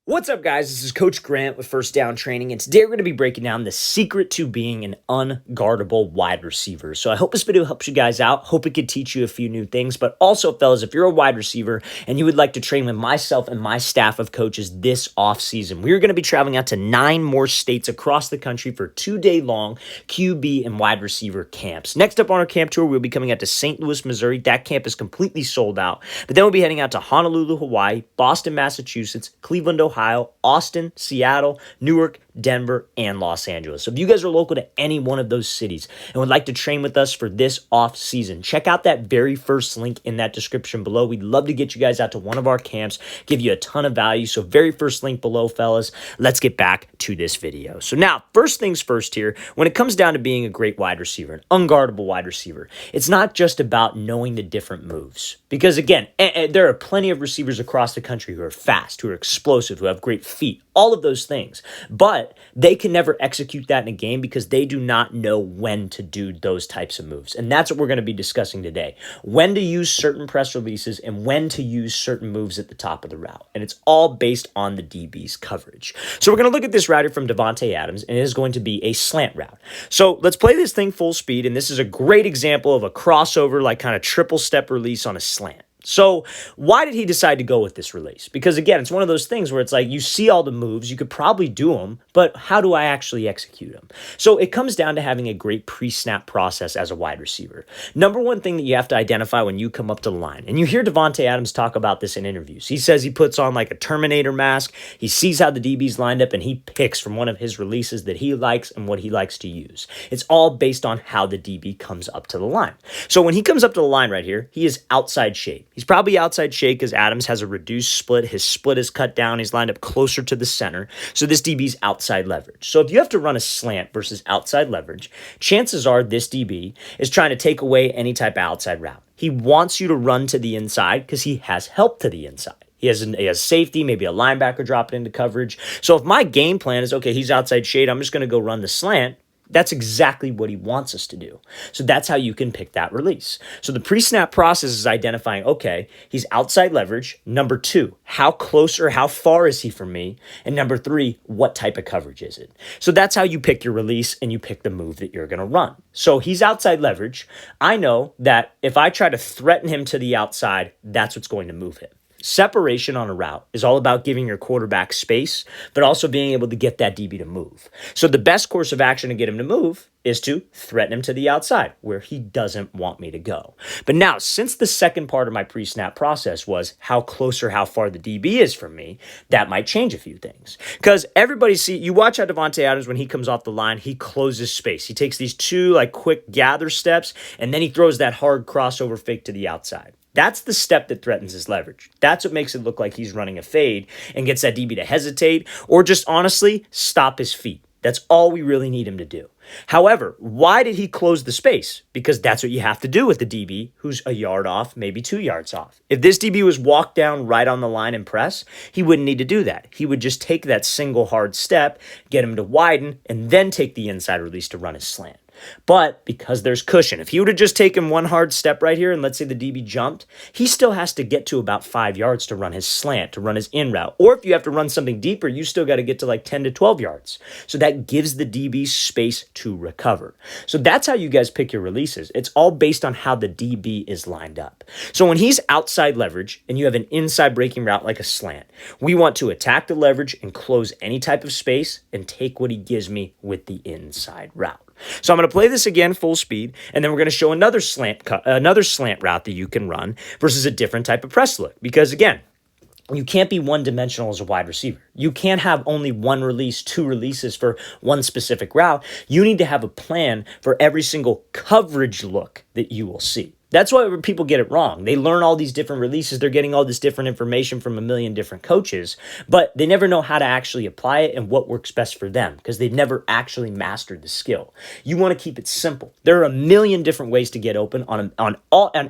What's up, guys? This is Coach Grant with First Down Training, and today we're going to be breaking down the secret to being an unguardable wide receiver. So I hope this video helps you guys out. Hope it could teach you a few new things, but also, fellas, if you're a wide receiver and you would like to train with myself and my staff of coaches this off season, we're going to be traveling out to 9 more states across the country for 2-day-long QB and wide receiver camps. Next up on our camp tour, we'll be coming out to St. Louis, Missouri. That camp is completely sold out, but then we'll be heading out to Honolulu, Hawaii, Boston, Massachusetts, Cleveland, Ohio, Austin, Seattle, Newark, Denver, and Los Angeles. So if you guys are local to any one of those cities and would like to train with us for this off season, check out that very first link in that description below. We'd love to get you guys out to one of our camps, give you a ton of value. So very first link below, fellas. Let's get back to this video. So now, first things first here, when it comes down to being a great wide receiver, an unguardable wide receiver, it's not just about knowing the different moves. Because again, there are plenty of receivers across the country who are fast, who are explosive, who have great feet, all of those things. But they can never execute that in a game because they do not know when to do those types of moves. And that's what we're going to be discussing today. When to use certain press releases and when to use certain moves at the top of the route. And it's all based on the DB's coverage. So we're going to look at this route here from Davante Adams, and it is going to be a slant route. So let's play this thing full speed. And this is a great example of a crossover, like kind of triple step release on a slant. So why did he decide to go with this release? Because again, it's one of those things where it's like you see all the moves, you could probably do them, but how do I actually execute them? So it comes down to having a great pre-snap process as a wide receiver. Number one thing that you have to identify when you come up to the line, and you hear Davante Adams talk about this in interviews. He says he puts on like a Terminator mask, he sees how the DB's lined up, and he picks from one of his releases that he likes and what he likes to use. It's all based on how the DB comes up to the line. So when he comes up to the line right here, he is outside shade. He's probably outside shade because Adams has a reduced split. His split is cut down. He's lined up closer to the center. So this DB's outside leverage. So if you have to run a slant versus outside leverage, chances are this DB is trying to take away any type of outside route. He wants you to run to the inside because he has help to the inside. He has safety, maybe a linebacker dropping into coverage. So if my game plan is, okay, he's outside shade, I'm just going to go run the slant, that's exactly what he wants us to do. So that's how you can pick that release. So the pre-snap process is identifying, okay, he's outside leverage. Number 2, how close or how far is he from me? And number 3, what type of coverage is it? So that's how you pick your release and you pick the move that you're going to run. So he's outside leverage. I know that if I try to threaten him to the outside, that's what's going to move him. Separation on a route is all about giving your quarterback space, but also being able to get that DB to move. So the best course of action to get him to move is to threaten him to the outside where he doesn't want me to go. But now, since the second part of my pre-snap process was how close or how far the DB is from me, that might change a few things. Because you watch how Davante Adams, when he comes off the line, he closes space. He takes these 2 quick gather steps, and then he throws that hard crossover fake to the outside. That's the step that threatens his leverage. That's what makes it look like he's running a fade and gets that DB to hesitate or just honestly stop his feet. That's all we really need him to do. However, why did he close the space? Because that's what you have to do with the DB who's a yard off, maybe 2 yards off. If this DB was walked down right on the line and press, he wouldn't need to do that. He would just take that single hard step, get him to widen, and then take the inside release to run his slant. But because there's cushion, if he would have just taken one hard step right here and let's say the DB jumped, he still has to get to about 5 yards to run his slant, to run his in route. Or if you have to run something deeper, you still got to get to like 10 to 12 yards. So that gives the DB space to recover. So that's how you guys pick your releases. It's all based on how the DB is lined up. So when he's outside leverage and you have an inside breaking route like a slant, we want to attack the leverage and close any type of space and take what he gives me with the inside route. So I'm going to play this again full speed, and then we're going to show another slant route that you can run versus a different type of press look. Because again, you can't be one-dimensional as a wide receiver. You can't have only one release, 2 releases for one specific route. You need to have a plan for every single coverage look that you will see. That's why people get it wrong. They learn all these different releases. They're getting all this different information from a million different coaches, but they never know how to actually apply it and what works best for them because they've never actually mastered the skill. You want to keep it simple. There are a million different ways to get open on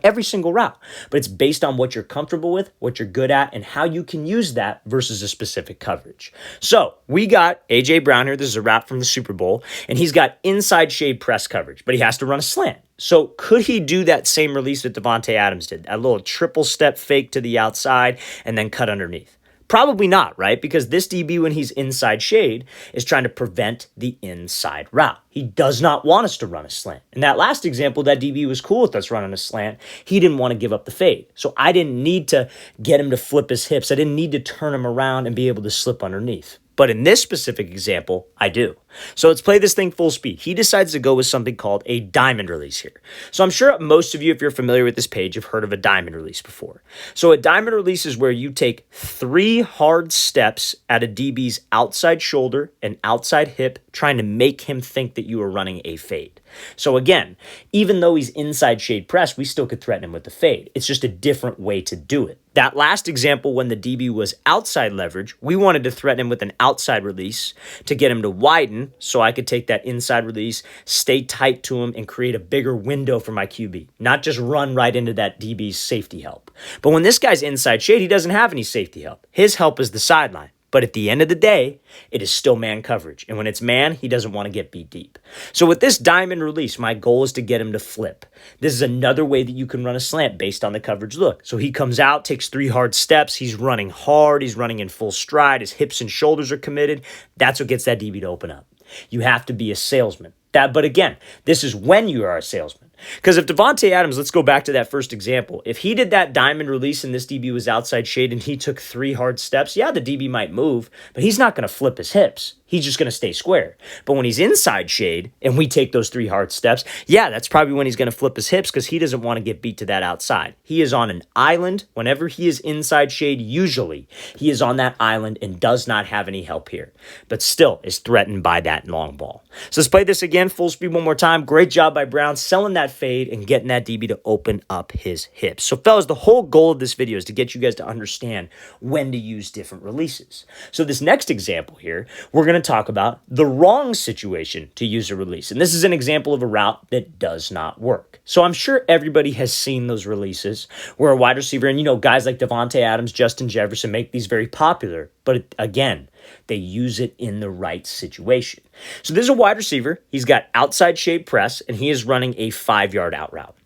every single route, but it's based on what you're comfortable with, what you're good at, and how you can use that versus a specific coverage. So we got A.J. Brown here. This is a route from the Super Bowl, and he's got inside shade press coverage, but he has to run a slant. So could he do that same release that Davante Adams did? A little triple step fake to the outside and then cut underneath. Probably not, right? Because this DB, when he's inside shade, is trying to prevent the inside route. He does not want us to run a slant. In that last example, that DB was cool with us running a slant. He didn't want to give up the fade. So I didn't need to get him to flip his hips. I didn't need to turn him around and be able to slip underneath. But in this specific example, I do. So let's play this thing full speed. He decides to go with something called a diamond release here. So I'm sure most of you, if you're familiar with this page, have heard of a diamond release before. So a diamond release is where you take 3 hard steps at a DB's outside shoulder and outside hip, trying to make him think that you are running a fade. So again, even though he's inside shade press, we still could threaten him with the fade. It's just a different way to do it. That last example, when the DB was outside leverage, we wanted to threaten him with an outside release to get him to widen so I could take that inside release, stay tight to him, and create a bigger window for my QB, not just run right into that DB's safety help. But when this guy's inside shade, he doesn't have any safety help. His help is the sideline. But at the end of the day, it is still man coverage. And when it's man, he doesn't want to get beat deep. So with this diamond release, my goal is to get him to flip. This is another way that you can run a slant based on the coverage look. So he comes out, takes 3 hard steps. He's running hard. He's running in full stride. His hips and shoulders are committed. That's what gets that DB to open up. You have to be a salesman. But again, this is when you are a salesman. Because if Davante Adams, let's go back to that first example. If he did that diamond release and this DB was outside shade and he took 3 hard steps, yeah, the DB might move, but he's not going to flip his hips. He's just going to stay square. But when he's inside shade and we take those 3 hard steps, yeah, that's probably when he's going to flip his hips because he doesn't want to get beat to that outside. He is on an island. Whenever he is inside shade, usually he is on that island and does not have any help here, but still is threatened by that long ball. So let's play this again, full speed one more time. Great job by Brown selling that fade and getting that DB to open up his hips. So fellas, the whole goal of this video is to get you guys to understand when to use different releases. So this next example here, we're going to talk about the wrong situation to use a release. And this is an example of a route that does not work. So I'm sure everybody has seen those releases where a wide receiver, and guys like Davante Adams, Justin Jefferson make these very popular. But again, they use it in the right situation. So this is a wide receiver. He's got outside shade press, and he is running a 5-yard out route.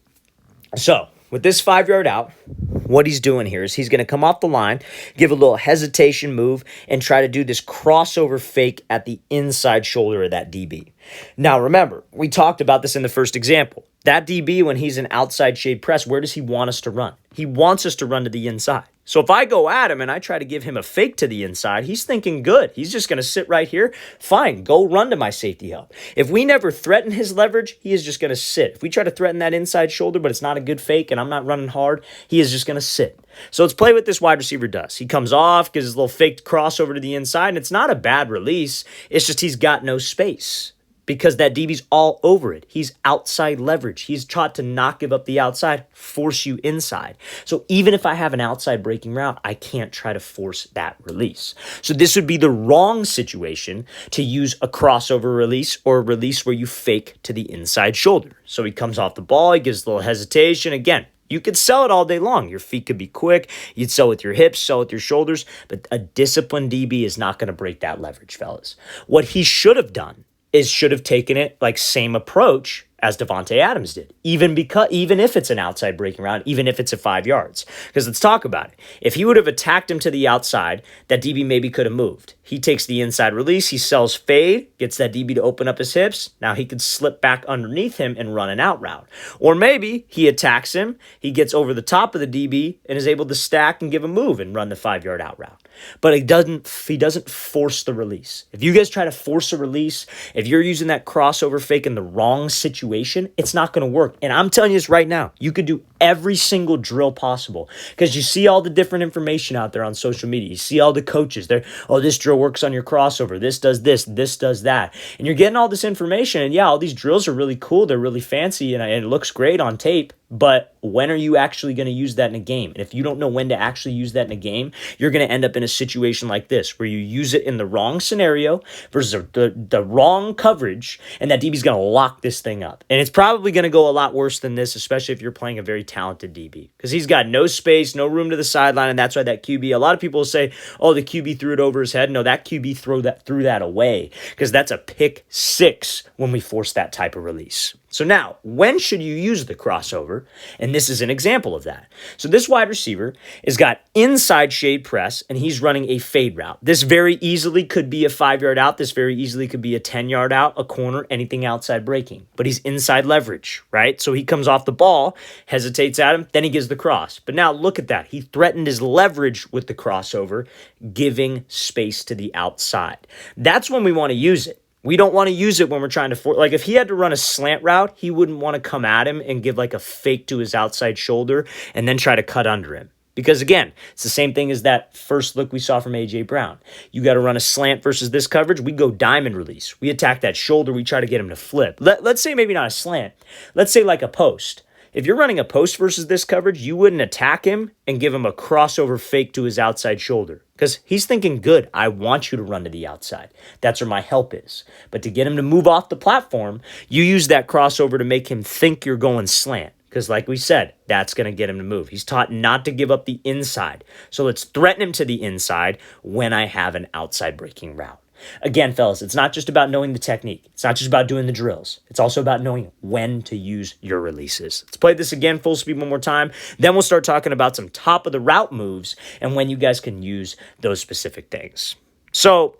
So with this 5-yard out, what he's doing here is he's going to come off the line, give a little hesitation move, and try to do this crossover fake at the inside shoulder of that DB. Now, remember, we talked about this in the first example. That DB, when he's in outside shade press, where does he want us to run? He wants us to run to the inside. So if I go at him and I try to give him a fake to the inside, he's thinking good. He's just going to sit right here. Fine, go run to my safety help. If we never threaten his leverage, he is just going to sit. If we try to threaten that inside shoulder, but it's not a good fake and I'm not running hard, he is just going to sit. So let's play what this wide receiver does. He comes off, gives his little fake crossover to the inside, and it's not a bad release. It's just he's got no space, because that DB's all over it. He's outside leverage. He's taught to not give up the outside, force you inside. So even if I have an outside breaking route, I can't try to force that release. So this would be the wrong situation to use a crossover release or a release where you fake to the inside shoulder. So he comes off the ball, he gives a little hesitation. Again, you could sell it all day long. Your feet could be quick. You'd sell with your hips, sell with your shoulders, but a disciplined DB is not going to break that leverage, fellas. What he should have done is should have taken it like same approach as Davante Adams did, even if it's an outside breaking route, even if it's at 5 yards. Because let's talk about it. If he would have attacked him to the outside, that DB maybe could have moved. He takes the inside release, he sells fade, gets that DB to open up his hips. Now he could slip back underneath him and run an out route. Or maybe he attacks him, he gets over the top of the DB and is able to stack and give a move and run the 5-yard out route. But he doesn't force the release. If you guys try to force a release, if you're using that crossover fake in the wrong situation, it's not going to work. And I'm telling you this right now, you could do every single drill possible because you see all the different information out there on social media. You see all the coaches there. Oh, this drill works on your crossover. This does this does that. And you're getting all this information. And yeah, all these drills are really cool. They're really fancy and it looks great on tape. But when are you actually going to use that in a game? And if you don't know when to actually use that in a game, you're going to end up in a situation like this where you use it in the wrong scenario versus the wrong coverage, and that DB's going to lock this thing up. And it's probably going to go a lot worse than this, especially if you're playing a very talented DB, because he's got no space, no room to the sideline, and that's why that QB, a lot of people will say, oh, the QB threw it over his head. No, that QB threw that away because that's a pick 6 when we force that type of release. So now, when should you use the crossover? And this is an example of that. So this wide receiver has got inside shade press, and he's running a fade route. This very easily could be a 5-yard out. This very easily could be a 10-yard out, a corner, anything outside breaking. But he's inside leverage, right? So he comes off the ball, hesitates at him, then he gives the cross. But now look at that. He threatened his leverage with the crossover, giving space to the outside. That's when we want to use it. We don't want to use it when we're trying to, like if he had to run a slant route, he wouldn't want to come at him and give like a fake to his outside shoulder and then try to cut under him. Because again, it's the same thing as that first look we saw from A.J. Brown. You got to run a slant versus this coverage. We go diamond release. We attack that shoulder. We try to get him to flip. Let's say maybe not a slant. Let's say like a post. If you're running a post versus this coverage, you wouldn't attack him and give him a crossover fake to his outside shoulder because he's thinking, good, I want you to run to the outside. That's where my help is. But to get him to move off the platform, you use that crossover to make him think you're going slant because like we said, that's going to get him to move. He's taught not to give up the inside. So let's threaten him to the inside when I have an outside breaking route. Again, fellas, it's not just about knowing the technique. It's not just about doing the drills. It's also about knowing when to use your releases. Let's play this again, full speed one more time. Then we'll start talking about some top of the route moves and when you guys can use those specific things. So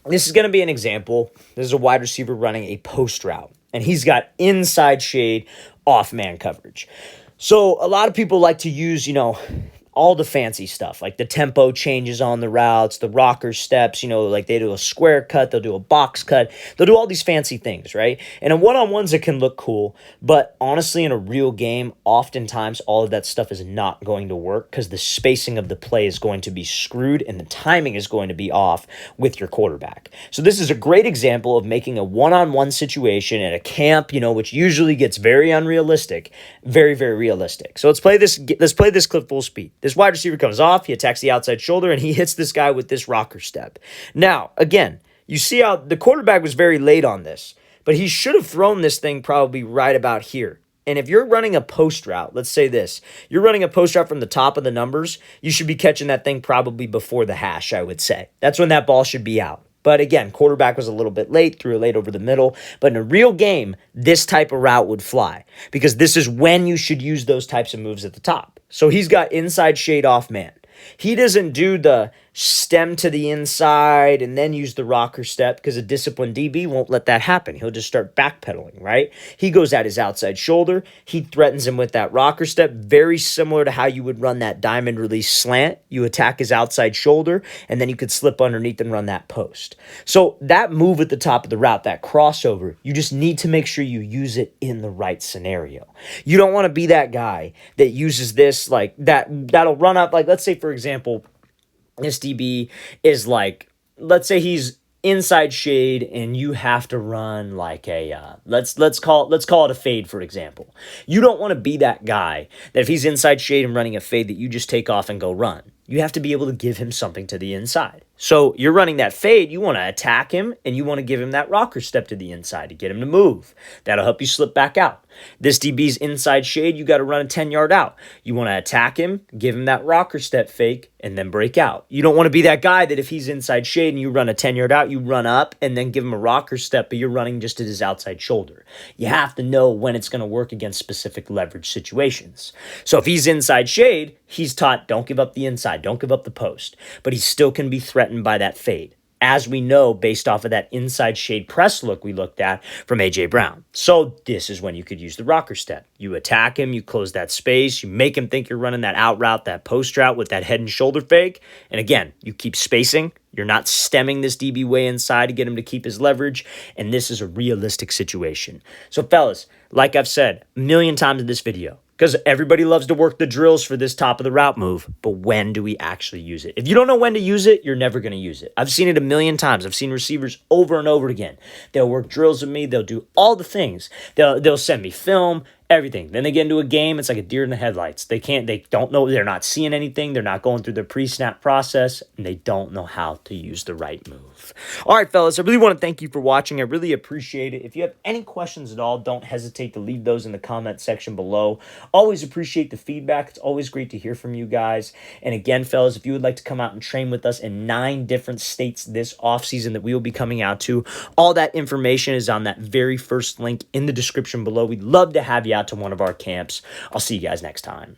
this is going to be an example. This is a wide receiver running a post route, and he's got inside shade off man coverage. So a lot of people like to use, all the fancy stuff, like the tempo changes on the routes, the rocker steps, like they do a square cut, they'll do a box cut, they'll do all these fancy things, right? And in one-on-ones, it can look cool, but honestly, in a real game, oftentimes all of that stuff is not going to work because the spacing of the play is going to be screwed and the timing is going to be off with your quarterback. So this is a great example of making a one-on-one situation at a camp, which usually gets very unrealistic, very, very realistic. So let's play this clip full speed. This wide receiver comes off, he attacks the outside shoulder, and he hits this guy with this rocker step. Now, again, you see how the quarterback was very late on this, but he should have thrown this thing probably right about here. And if you're running a post route, let's say this, you're running a post route from the top of the numbers, you should be catching that thing probably before the hash, I would say. That's when that ball should be out. But again, quarterback was a little bit late, threw it late over the middle. But in a real game, this type of route would fly because this is when you should use those types of moves at the top. So he's got inside shade off man. He doesn't do the stem to the inside and then use the rocker step because a disciplined DB won't let that happen. He'll just start backpedaling, right? He goes at his outside shoulder. He threatens him with that rocker step, very similar to how you would run that diamond release slant. You attack his outside shoulder, and then you could slip underneath and run that post. So that move at the top of the route, that crossover, you just need to make sure you use it in the right scenario. You don't want to be that guy that uses this like that'll run up, like let's say, for example, this DB is like, let's say he's inside shade and you have to run like a, let's call it a fade, for example. You don't want to be that guy that if he's inside shade and running a fade that you just take off and go run. You have to be able to give him something to the inside. So you're running that fade, you want to attack him, and you want to give him that rocker step to the inside to get him to move. That'll help you slip back out. This DB's inside shade, you got to run a 10-yard out. You want to attack him, give him that rocker step fake, and then break out. You don't want to be that guy that if he's inside shade and you run a 10-yard out, you run up and then give him a rocker step, but you're running just at his outside shoulder. You have to know when it's going to work against specific leverage situations. So if he's inside shade, he's taught don't give up the inside, don't give up the post, but he still can be threatened by that fade, as we know based off of that inside shade press look we looked at from A.J. Brown. So this is when you could use the rocker step. You attack him, you close that space, you make him think you're running that out route, that post route with that head and shoulder fake, and again, you keep spacing. You're not stemming this DB way inside to get him to keep his leverage, and this is a realistic situation. So fellas, like I've said a million times in this video, because everybody loves to work the drills for this top of the route move, but when do we actually use it? If you don't know when to use it, you're never going to use it. I've seen it a million times. I've seen receivers over and over again. They'll work drills with me. They'll do all the things. They'll send me film, everything. Then they get into a game, it's like a deer in the headlights. They don't know, they're not seeing anything, they're not going through the pre-snap process, and they don't know how to use the right move. All right, fellas, I really want to thank you for watching. I really appreciate it. If you have any questions at all, don't hesitate to leave those in the comment section below. Always appreciate the feedback. It's always great to hear from you guys. And again, fellas, if you would like to come out and train with us in 9 different states this offseason that we will be coming out to, all that information is on that very first link in the description below. We'd love to have you out to one of our camps. I'll see you guys next time.